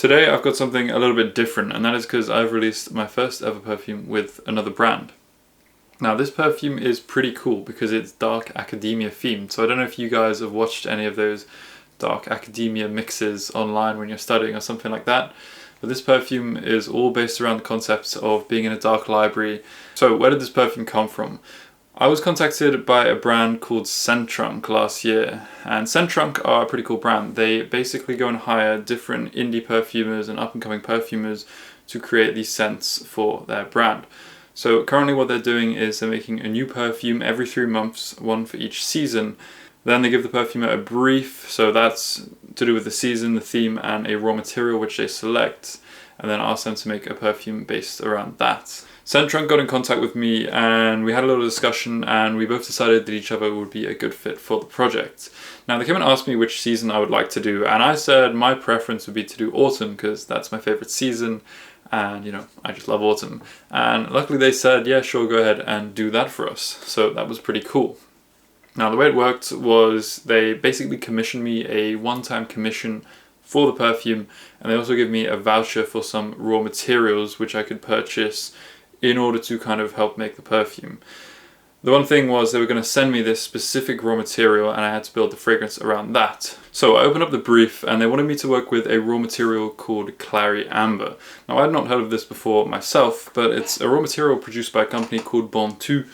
Today I've got something a little bit different, and that is because I've released my first ever perfume with another brand. Now this perfume is pretty cool because it's dark academia themed, so I don't know if you guys have watched any of those dark academia mixes online when you're studying or something like that. But this perfume is all based around the concepts of being in a dark library. So where did this perfume come from? I was contacted by a brand called Centrunk last year, and Centrunk are a pretty cool brand. They basically go and hire different indie perfumers and up-and-coming perfumers to create these scents for their brand. So currently what they're doing is they're making a new perfume every 3 months, one for each season. Then they give the perfumer a brief, so that's to do with the season, the theme, and a raw material which they select, and then ask them to make a perfume based around that. Centrunk got in contact with me and we had a little discussion, and we both decided that each other would be a good fit for the project. Now they came and asked me which season I would like to do, and I said my preference would be to do autumn because that's my favorite season, and you know, I just love autumn. And luckily they said, yeah, sure, go ahead and do that for us. So that was pretty cool. Now the way it worked was they basically commissioned me a one-time commission for the perfume, and they also gave me a voucher for some raw materials which I could purchase in order to kind of help make the perfume. The one thing was they were going to send me this specific raw material and I had to build the fragrance around that. So I opened up the brief and they wanted me to work with a raw material called Clary Amber. Now I had not heard of this before myself, but it's a raw material produced by a company called Bon2.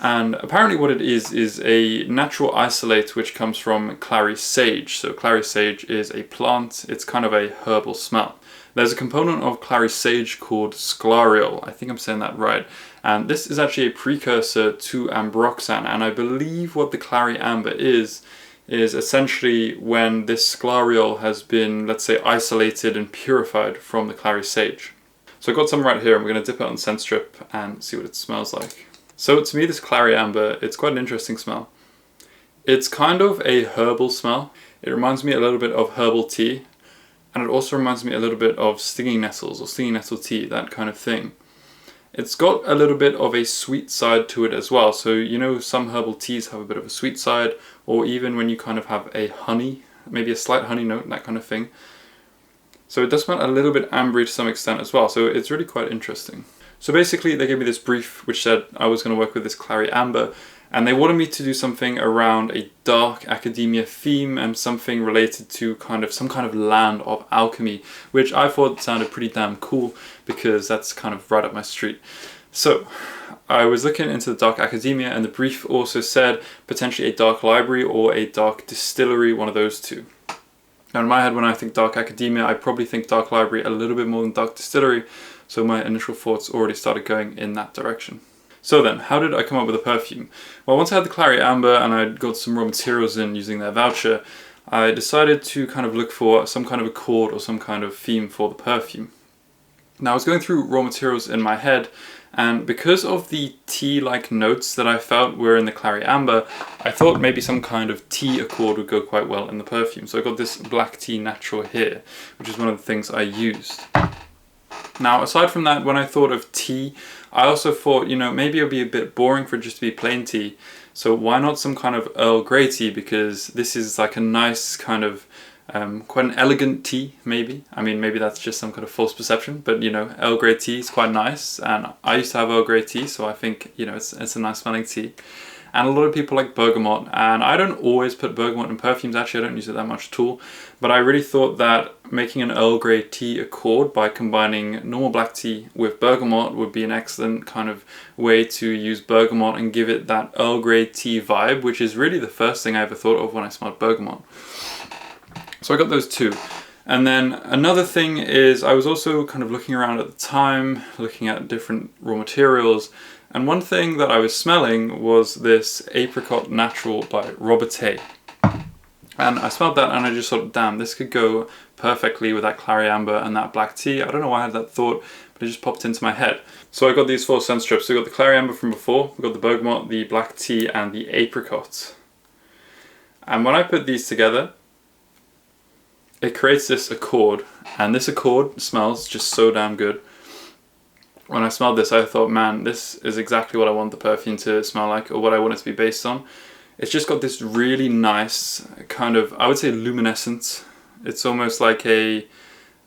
And apparently what it is a natural isolate which comes from clary sage. So clary sage is a plant, it's kind of a herbal smell. There's a component of clary sage called sclareol, I think I'm saying that right, and this is actually a precursor to ambroxan, and I believe what the clary amber is essentially when this sclareol has been, let's say, isolated and purified from the clary sage. So I've got some right here and we're going to dip it on the scent strip and see what it smells like. So to me this clary amber, it's quite an interesting smell. It's kind of a herbal smell. It reminds me a little bit of herbal tea. And it also reminds me a little bit of stinging nettles or stinging nettle tea, that kind of thing. It's got a little bit of a sweet side to it as well. So you know some herbal teas have a bit of a sweet side, or even when you kind of have a honey, maybe a slight honey note, that kind of thing. So it does smell a little bit ambery to some extent as well, so it's really quite interesting. So basically they gave me this brief which said I was going to work with this clary amber, and they wanted me to do something around a dark academia theme and something related to some kind of land of alchemy, which I thought sounded pretty damn cool because that's kind of right up my street. So I was looking into the dark academia, and the brief also said potentially a dark library or a dark distillery, one of those two. Now in my head when I think dark academia, I probably think dark library a little bit more than dark distillery, so my initial thoughts already started going in that direction. So then, how did I come up with a perfume? Well, once I had the clary amber and I got some raw materials in using their voucher, I decided to kind of look for some kind of accord or some kind of theme for the perfume. Now I was going through raw materials in my head, and because of the tea-like notes that I felt were in the clary amber, I thought maybe some kind of tea accord would go quite well in the perfume. So I got this black tea natural here, which is one of the things I used. Now, aside from that, when I thought of tea, I also thought, you know, maybe it would be a bit boring for it just to be plain tea. So why not some kind of Earl Grey tea? Because this is like a nice kind of, quite an elegant tea, maybe. I mean, maybe that's just some kind of false perception, but you know, Earl Grey tea is quite nice. And I used to have Earl Grey tea, so I think, you know, it's a nice smelling tea. And a lot of people like bergamot, and I don't always put bergamot in perfumes, actually I don't use it that much at all, but I really thought that making an Earl Grey tea accord by combining normal black tea with bergamot would be an excellent kind of way to use bergamot and give it that Earl Grey tea vibe, which is really the first thing I ever thought of when I smelled bergamot. So I got those two. And then another thing is I was also kind of looking around at the time, looking at different raw materials, and one thing that I was smelling was this Apricot Natural by Robertet. And I smelled that and I just thought, damn, this could go perfectly with that clary amber and that black tea. I don't know why I had that thought, but it just popped into my head. So I got these 4 scent strips. So we got the clary amber from before, we got the bergamot, the black tea, and the apricot. And when I put these together, it creates this accord, and this accord smells just so damn good. When I smelled this, I thought, man, this is exactly what I want the perfume to smell like, or what I want it to be based on. It's just got this really nice kind of, I would say, luminescence. It's almost like a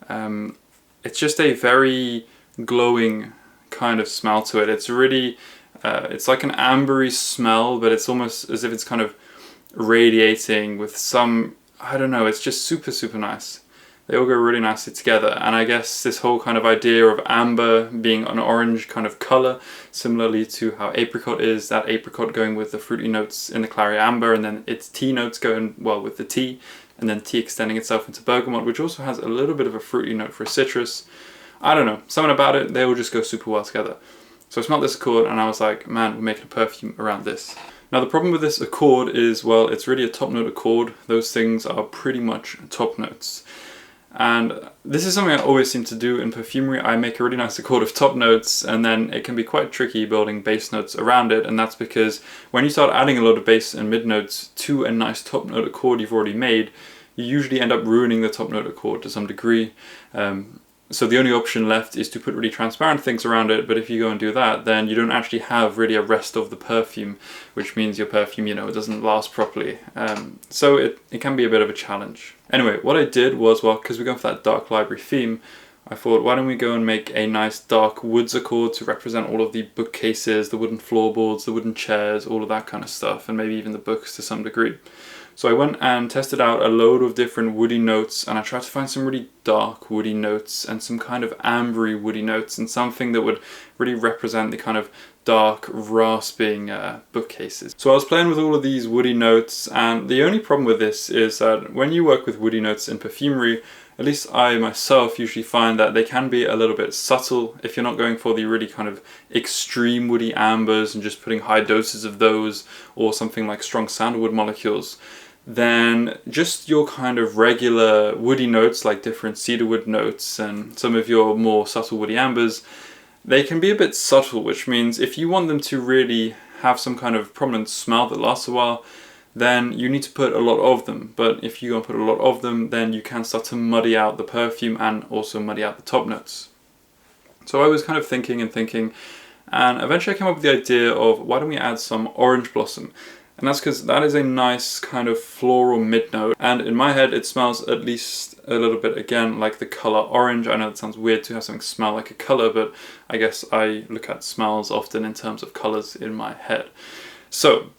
It's just a very glowing kind of smell to it. It's really, it's like an ambery smell, but it's almost as if it's kind of radiating with some, I don't know, it's just super, super nice. They all go really nicely together, and I guess this whole kind of idea of amber being an orange kind of colour, similarly to how apricot is, that apricot going with the fruity notes in the clary amber, and then its tea notes going well with the tea, and then tea extending itself into bergamot, which also has a little bit of a fruity note for a citrus. I don't know, something about it, they all just go super well together. So I smelled this accord and I was like, man, we're making a perfume around this. Now the problem with this accord is, well, it's really a top note accord. Those things are pretty much top notes. And this is something I always seem to do in perfumery. I make a really nice accord of top notes, and then it can be quite tricky building base notes around it, and that's because when you start adding a lot of base and mid notes to a nice top note accord you've already made, you usually end up ruining the top note accord to some degree. So the only option left is to put really transparent things around it, but if you go and do that, then you don't actually have really a rest of the perfume, which means your perfume, you know, it doesn't last properly. So it can be a bit of a challenge. Anyway, what I did was, well, because we're going for that dark library theme, I thought, why don't we go and make a nice dark woods accord to represent all of the bookcases, the wooden floorboards, the wooden chairs, all of that kind of stuff, and maybe even the books to some degree. So I went and tested out a load of different woody notes, and I tried to find some really dark woody notes and some kind of ambery woody notes, and something that would really represent the kind of dark, rasping bookcases. So I was playing with all of these woody notes, and the only problem with this is that when you work with woody notes in perfumery, at least I myself usually find that they can be a little bit subtle if you're not going for the really kind of extreme woody ambers and just putting high doses of those, or something like strong sandalwood molecules. Then just your kind of regular woody notes, like different cedarwood notes and some of your more subtle woody ambers, they can be a bit subtle, which means if you want them to really have some kind of prominent smell that lasts a while, then you need to put a lot of them. But if you go and put a lot of them, then you can start to muddy out the perfume and also muddy out the top notes. So I was kind of thinking, and eventually I came up with the idea of, why don't we add some orange blossom? And that's because that is a nice kind of floral mid note, and in my head it smells at least a little bit, again, like the color orange. I know it sounds weird to have something smell like a color, but I guess I look at smells often in terms of colors in my head. So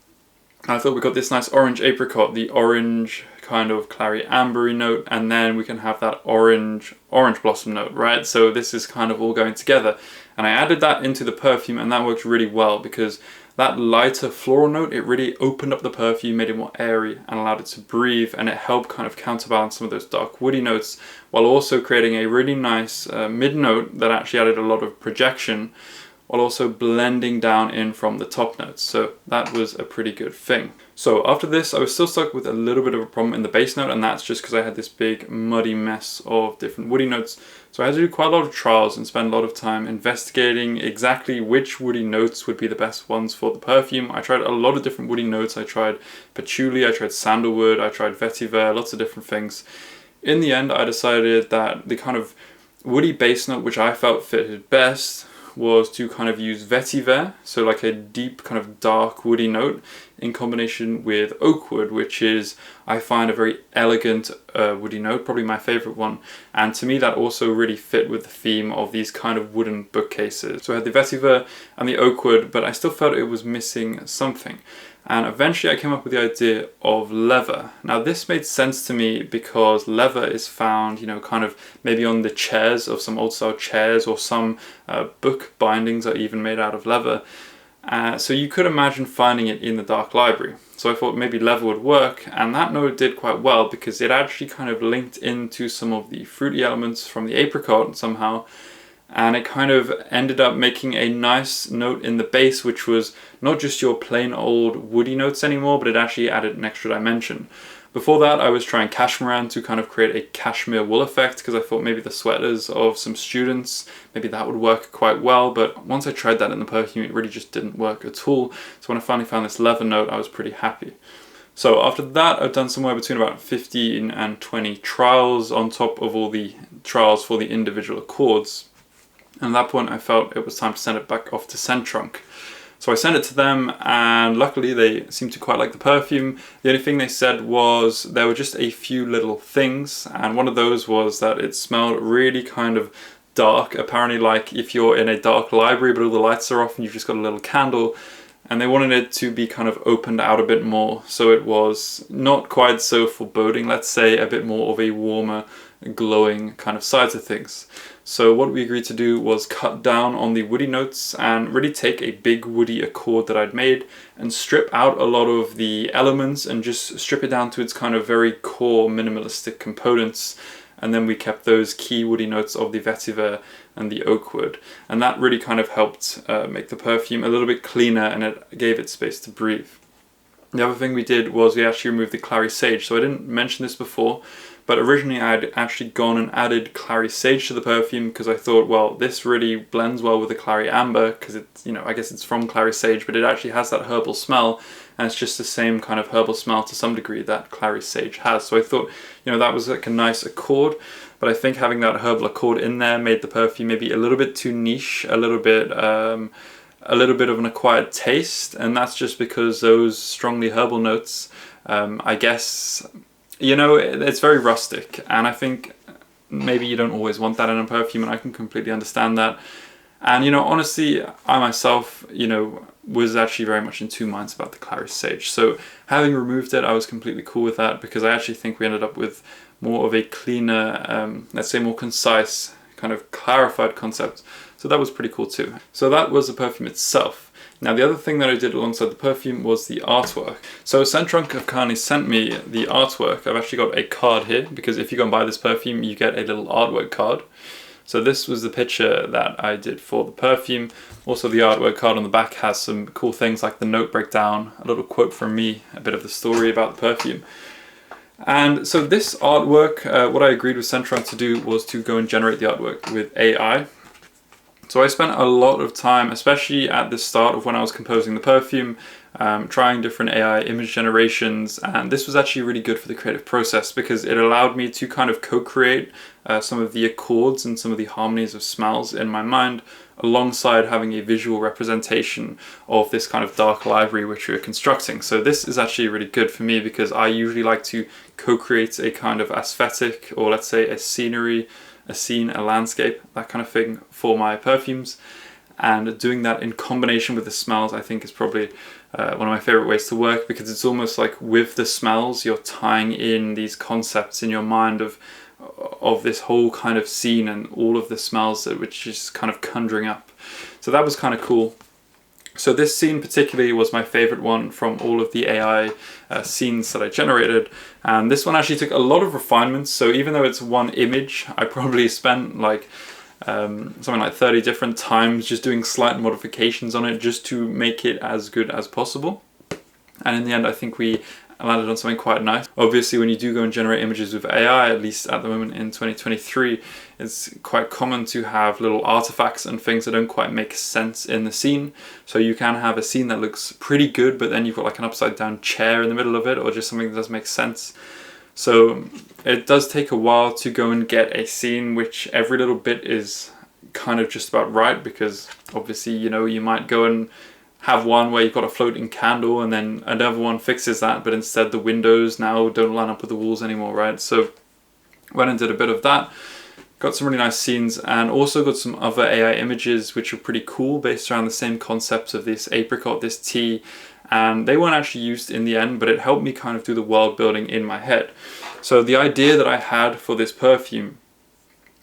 I thought we got this nice orange apricot, the orange kind of clary ambery note, and then we can have that orange blossom note, right? So this is kind of all going together, and I added that into the perfume, and that worked really well because that lighter floral note, it really opened up the perfume, made it more airy and allowed it to breathe, and it helped kind of counterbalance some of those dark woody notes while also creating a really nice mid note that actually added a lot of projection while also blending down in from the top notes. So that was a pretty good thing. So after this, I was still stuck with a little bit of a problem in the base note, and that's just because I had this big muddy mess of different woody notes. So I had to do quite a lot of trials and spend a lot of time investigating exactly which woody notes would be the best ones for the perfume. I tried a lot of different woody notes. I tried patchouli, I tried sandalwood, I tried vetiver, lots of different things. In the end, I decided that the kind of woody base note which I felt fitted best was to kind of use vetiver, so like a deep kind of dark woody note, in combination with oak wood, which is, I find, a very elegant woody note, probably my favorite one. And to me that also really fit with the theme of these kind of wooden bookcases. So I had the vetiver and the oak wood, but I still felt it was missing something. And eventually I came up with the idea of leather. Now this made sense to me because leather is found, you know, kind of maybe on the chairs of some old style chairs, or some book bindings are even made out of leather. So you could imagine finding it in the dark library. So I thought maybe leather would work, and that note did quite well because it actually kind of linked into some of the fruity elements from the apricot somehow. And it kind of ended up making a nice note in the base, which was not just your plain old woody notes anymore, but it actually added an extra dimension. Before that, I was trying cashmeran to kind of create a cashmere wool effect, because I thought maybe the sweaters of some students, maybe that would work quite well, but once I tried that in the perfume, it really just didn't work at all. So when I finally found this leather note, I was pretty happy. So after that, I've done somewhere between about 15 and 20 trials on top of all the trials for the individual accords. And at that point I felt it was time to send it back off to Centrunk. So I sent it to them, and luckily they seemed to quite like the perfume. The only thing they said was there were just a few little things, and one of those was that it smelled really kind of dark, apparently like if you're in a dark library but all the lights are off and you've just got a little candle, and they wanted it to be kind of opened out a bit more, so it was not quite so foreboding, let's say, a bit more of a warmer, glowing kind of side to things. So what we agreed to do was cut down on the woody notes and really take a big woody accord that I'd made and strip out a lot of the elements and just strip it down to its kind of very core minimalistic components. And then we kept those key woody notes of the vetiver and the oak wood. And that really kind of helped make the perfume a little bit cleaner, and it gave it space to breathe. The other thing we did was we actually removed the clary sage. So I didn't mention this before, but originally I'd actually gone and added clary sage to the perfume because I thought, well, this really blends well with the clary amber because it's, you know, I guess it's from clary sage, but it actually has that herbal smell, and it's just the same kind of herbal smell to some degree that clary sage has. So I thought, you know, that was like a nice accord, but I think having that herbal accord in there made the perfume maybe a little bit too niche, a little bit of an acquired taste, and that's just because those strongly herbal notes, I guess, you know, it's very rustic, and I think maybe you don't always want that in a perfume, and I can completely understand that. And, you know, honestly, I myself, you know, was actually very much in two minds about the clary sage. So having removed it, I was completely cool with that because I actually think we ended up with more of a cleaner, let's say more concise, kind of clarified concept. So that was pretty cool too. So that was the perfume itself. Now the other thing that I did alongside the perfume was the artwork. So Scentrunk have kindly sent me the artwork. I've actually got a card here because if you go and buy this perfume, you get a little artwork card. So this was the picture that I did for the perfume. Also the artwork card on the back has some cool things like the note breakdown, a little quote from me, a bit of the story about the perfume. And so this artwork, what I agreed with Scentrunk to do was to go and generate the artwork with AI. So I spent a lot of time, especially at the start of when I was composing the perfume, trying different AI image generations, and this was actually really good for the creative process because it allowed me to kind of co-create some of the accords and some of the harmonies of smells in my mind, alongside having a visual representation of this kind of dark library which we were constructing. So this is actually really good for me because I usually like to co-create a kind of aesthetic, or let's say a scenery, a scene, a landscape, that kind of thing for my perfumes. And doing that in combination with the smells, I think is probably one of my favorite ways to work, because it's almost like with the smells, you're tying in these concepts in your mind of this whole kind of scene and all of the smells which is kind of conjuring up. So that was kind of cool. So this scene particularly was my favorite one from all of the AI scenes that I generated, and this one actually took a lot of refinements. So even though it's one image, I probably spent like something like 30 different times just doing slight modifications on it just to make it as good as possible. And in the end, I think we landed on something quite nice. Obviously, when you do go and generate images with AI, at least at the moment in 2023, it's quite common to have little artifacts and things that don't quite make sense in the scene. So you can have a scene that looks pretty good, but then you've got like an upside down chair in the middle of it, or just something that doesn't make sense. So it does take a while to go and get a scene which every little bit is kind of just about right, because obviously, you know, you might go and have one where you've got a floating candle and then another one fixes that, but instead the windows now don't line up with the walls anymore, right? So went and did a bit of that, got some really nice scenes, and also got some other AI images which are pretty cool based around the same concepts of this apricot, this tea, and they weren't actually used in the end, but it helped me kind of do the world building in my head. So the idea that I had for this perfume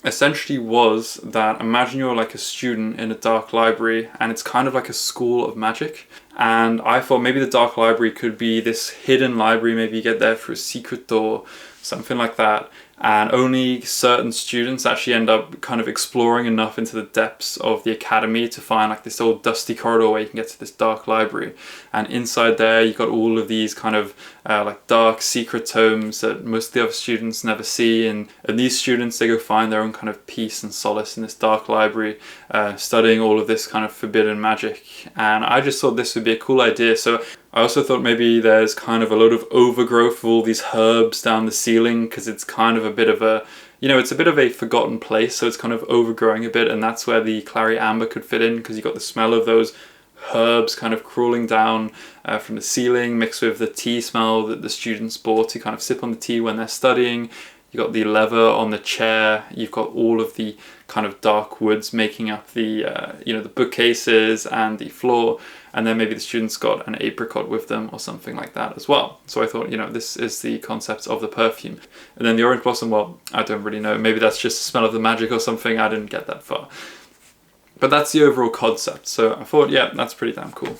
essentially was that imagine you're like a student in a dark library and it's kind of like a school of magic, and I thought maybe the dark library could be this hidden library, maybe you get there through a secret door, something like that, and only certain students actually end up kind of exploring enough into the depths of the academy to find like this old dusty corridor where you can get to this dark library, and inside there you've got all of these kind of like dark secret tomes that most of the other students never see, and these students, they go find their own kind of peace and solace in this dark library, studying all of this kind of forbidden magic. And I just thought this would be a cool idea. So I also thought maybe there's kind of a lot of overgrowth of all these herbs down the ceiling, because it's kind of a bit of a, you know, it's a bit of a forgotten place, so it's kind of overgrowing a bit, and that's where the clary amber could fit in, because you got the smell of those herbs kind of crawling down from the ceiling, mixed with the tea smell that the students bought to kind of sip on the tea when they're studying. You've got the leather on the chair. You've got all of the kind of dark woods making up the the bookcases and the floor. And then maybe the students got an apricot with them or something like that as well. So I thought, this is the concept of the perfume. And then the orange blossom, well, I don't really know. Maybe that's just the smell of the magic or something. I didn't get that far. But that's the overall concept. So I thought, yeah, that's pretty damn cool.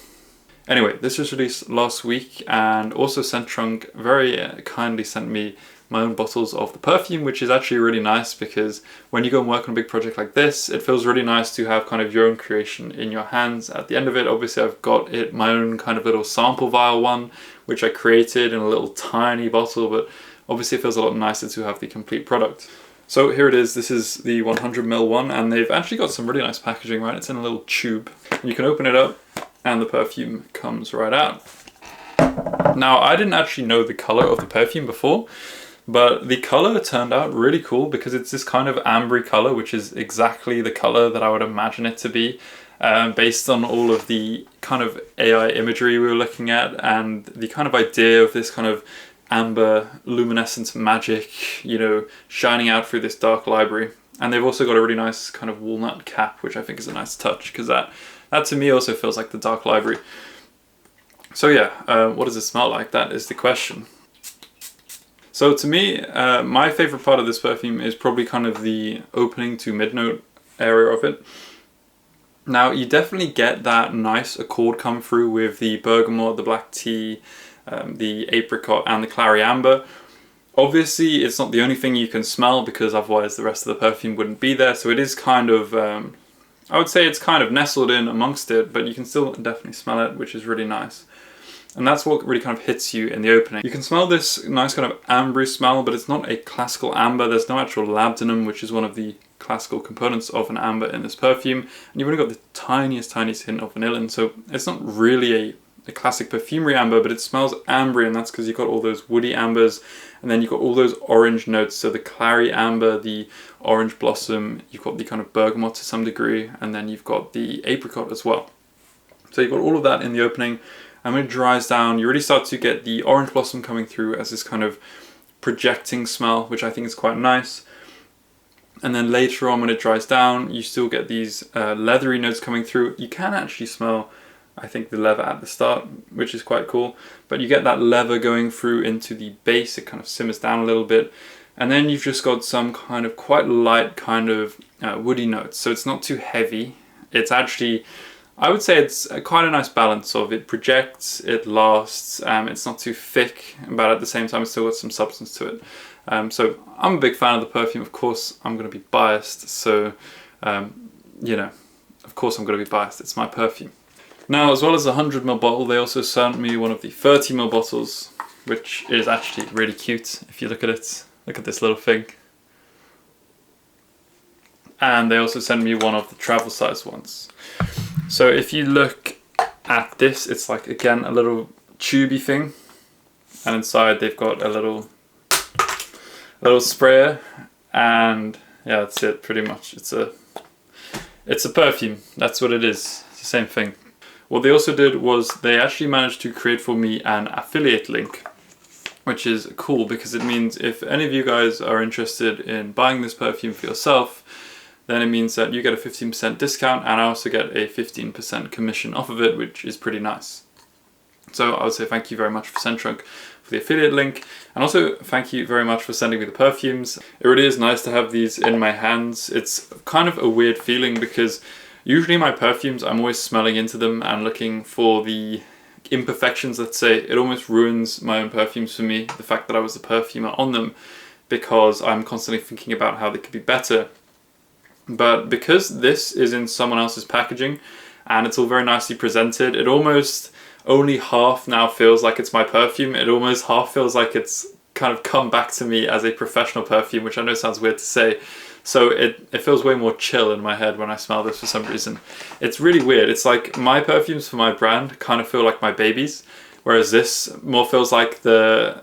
Anyway, this was released last week, and also Centrunk very kindly sent me my own bottles of the perfume, which is actually really nice because when you go and work on a big project like this, it feels really nice to have kind of your own creation in your hands. At the end of it, obviously I've got my own kind of little sample vial one, which I created in a little tiny bottle, but obviously it feels a lot nicer to have the complete product. So here it is. This is the 100ml one, and they've actually got some really nice packaging, right? It's in a little tube. And you can open it up and the perfume comes right out. Now, I didn't actually know the color of the perfume before, but the color turned out really cool because it's this kind of ambery color, which is exactly the color that I would imagine it to be, based on all of the kind of AI imagery we were looking at and the kind of idea of this kind of amber luminescent magic, shining out through this dark library. And they've also got a really nice kind of walnut cap, which I think is a nice touch because that to me also feels like the dark library. So yeah, what does it smell like? That is the question. So to me, my favorite part of this perfume is probably kind of the opening to mid-note area of it. Now, you definitely get that nice accord come through with the bergamot, the black tea, the apricot and the clary amber. Obviously, it's not the only thing you can smell because otherwise the rest of the perfume wouldn't be there. So it is kind of, I would say it's kind of nestled in amongst it, but you can still definitely smell it, which is really nice. And that's what really kind of hits you in the opening. You can smell this nice kind of ambery smell, but it's not a classical amber. There's no actual labdanum, which is one of the classical components of an amber in this perfume. And you've only got the tiniest hint of vanillin. So it's not really a classic perfumery amber, but it smells ambery, and that's because you've got all those woody ambers, and then you've got all those orange notes. So the clary amber, the orange blossom, you've got the kind of bergamot to some degree, and then you've got the apricot as well. So you've got all of that in the opening. And when it dries down, you really start to get the orange blossom coming through as this kind of projecting smell, which I think is quite nice. And then later on, when it dries down, you still get these leathery notes coming through. You can actually smell, I think, the leather at the start, which is quite cool. But you get that leather going through into the base. It kind of simmers down a little bit. And then you've just got some kind of quite light kind of woody notes. So it's not too heavy. It's actually, I would say it's quite a nice balance of it projects, it lasts, it's not too thick, but at the same time it's still got some substance to it. So I'm a big fan of the perfume. Of course I'm going to be biased, so of course I'm going to be biased. It's my perfume. Now, as well as the 100ml bottle, they also sent me one of the 30ml bottles, which is actually really cute. If you look at it, look at this little thing. And they also sent me one of the travel size ones. So if you look at this, it's like, again, a little tubey thing. And inside they've got a little sprayer. And yeah, that's it pretty much. It's a perfume. That's what it is. It's the same thing. What they also did was they actually managed to create for me an affiliate link, which is cool because it means if any of you guys are interested in buying this perfume for yourself, then it means that you get a 15% discount, and I also get a 15% commission off of it, which is pretty nice. So I would say thank you very much for Centrunk for the affiliate link, and also thank you very much for sending me the perfumes. It really is nice to have these in my hands. It's kind of a weird feeling because usually my perfumes, I'm always smelling into them and looking for the imperfections, let's say. It almost ruins my own perfumes for me, the fact that I was the perfumer on them, because I'm constantly thinking about how they could be better. But because this is in someone else's packaging and it's all very nicely presented, it almost only half now feels like it's my perfume. It almost half feels like it's kind of come back to me as a professional perfume, which I know sounds weird to say. So it feels way more chill in my head when I smell this for some reason. It's really weird. It's like my perfumes for my brand kind of feel like my babies, whereas this more feels like the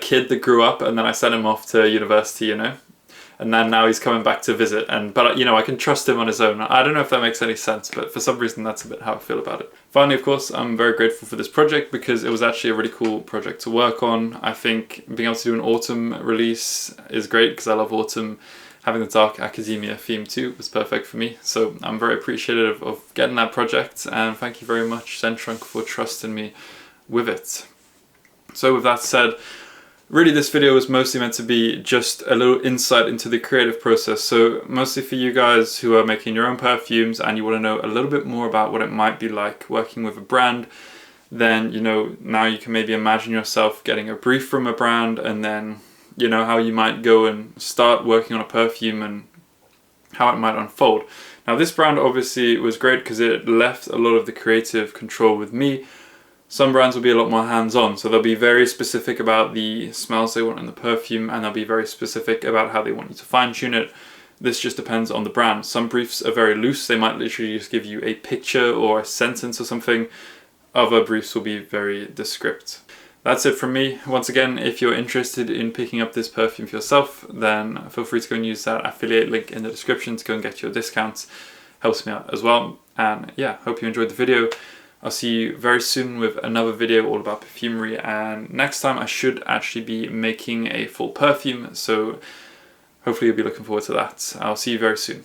kid that grew up and then I sent him off to university, and then now he's coming back to visit. But you know, I can trust him on his own. I don't know if that makes any sense, but for some reason that's a bit how I feel about it. Finally, of course, I'm very grateful for this project because it was actually a really cool project to work on. I think being able to do an autumn release is great because I love autumn. Having the dark academia theme too was perfect for me. So I'm very appreciative of getting that project, and thank you very much, Zentrunk, for trusting me with it. So with that said, really this video was mostly meant to be just a little insight into the creative process. So mostly for you guys who are making your own perfumes and you want to know a little bit more about what it might be like working with a brand, then, you know, now you can maybe imagine yourself getting a brief from a brand, and then, you know, how you might go and start working on a perfume and how it might unfold. Now this brand obviously was great because it left a lot of the creative control with me. Some brands will be a lot more hands-on, so they'll be very specific about the smells they want in the perfume, and they'll be very specific about how they want you to fine-tune it. This just depends on the brand. Some briefs are very loose, they might literally just give you a picture or a sentence or something. Other briefs will be very descriptive. That's it from me. Once again, if you're interested in picking up this perfume for yourself, then feel free to go and use that affiliate link in the description to go and get your discounts. Helps me out as well. And yeah, hope you enjoyed the video. I'll see you very soon with another video all about perfumery, and next time I should actually be making a full perfume, so hopefully you'll be looking forward to that. I'll see you very soon.